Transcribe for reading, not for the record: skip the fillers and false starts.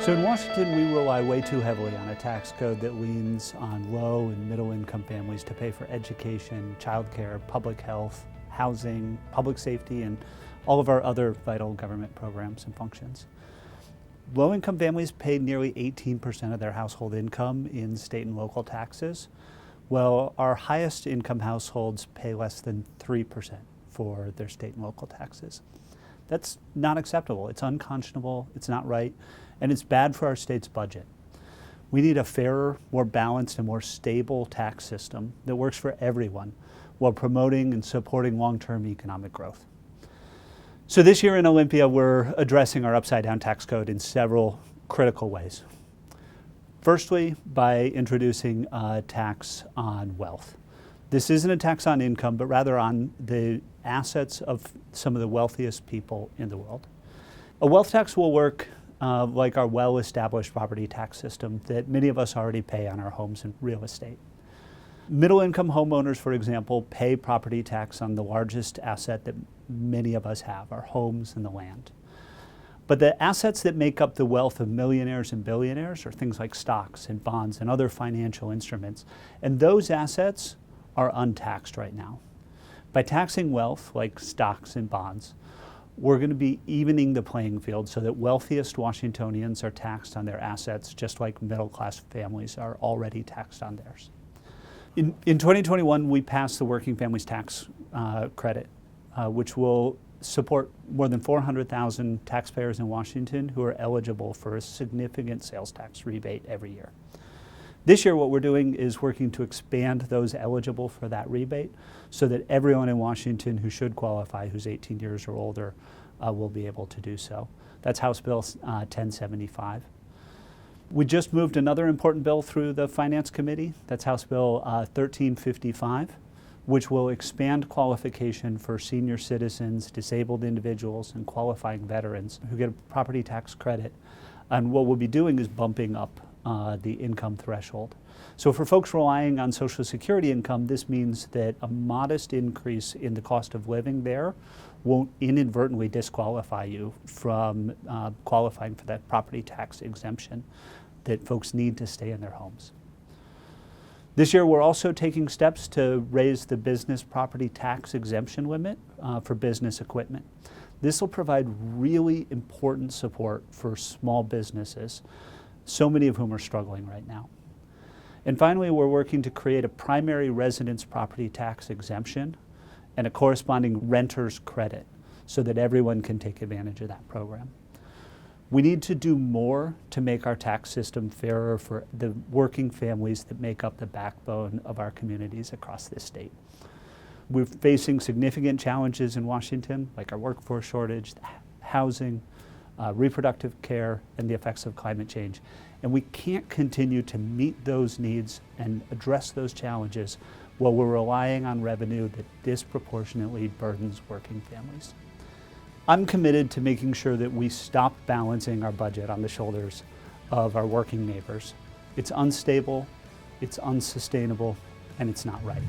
So in Washington, we rely way too heavily on a tax code that leans on low and middle income families to pay for education, childcare, public health, housing, public safety, and all of our other vital government programs and functions. Low income families pay nearly 18% of their household income in state and local taxes, while our highest income households pay less than 3% for their state and local taxes. That's not acceptable. It's unconscionable, it's not right, and it's bad for our state's budget. We need a fairer, more balanced, and more stable tax system that works for everyone while promoting and supporting long-term economic growth. So this year in Olympia, we're addressing our upside-down tax code in several critical ways. Firstly, by introducing a tax on wealth. This isn't a tax on income, but rather on the assets of some of the wealthiest people in the world. A wealth tax will work like our well-established property tax system that many of us already pay on our homes and real estate. Middle-income homeowners, for example, pay property tax on the largest asset that many of us have, our homes and the land. But the assets that make up the wealth of millionaires and billionaires are things like stocks and bonds and other financial instruments. And those assets are untaxed right now. By taxing wealth, like stocks and bonds, we're going to be evening the playing field so that wealthiest Washingtonians are taxed on their assets just like middle-class families are already taxed on theirs. In 2021, we passed the Working Families Tax Credit, which will support more than 400,000 taxpayers in Washington who are eligible for a significant sales tax rebate every year. This year, what we're doing is working to expand those eligible for that rebate so that everyone in Washington who should qualify, who's 18 years or older, will be able to do so. That's House Bill 1075. We just moved another important bill through the Finance Committee. That's House Bill 1355, which will expand qualification for senior citizens, disabled individuals, and qualifying veterans who get a property tax credit. And what we'll be doing is bumping up the income threshold. So for folks relying on Social Security income, this means that a modest increase in the cost of living there won't inadvertently disqualify you from qualifying for that property tax exemption that folks need to stay in their homes. This year, we're also taking steps to raise the business property tax exemption limit for business equipment. This will provide really important support for small businesses, so many of whom are struggling right now. And finally, we're working to create a primary residence property tax exemption and a corresponding renter's credit so that everyone can take advantage of that program. We need to do more to make our tax system fairer for the working families that make up the backbone of our communities across this state. We're facing significant challenges in Washington, like our workforce shortage, housing, reproductive care, and the effects of climate change. And we can't continue to meet those needs and address those challenges while we're relying on revenue that disproportionately burdens working families. I'm committed to making sure that we stop balancing our budget on the shoulders of our working neighbors. It's unstable, it's unsustainable, and it's not right.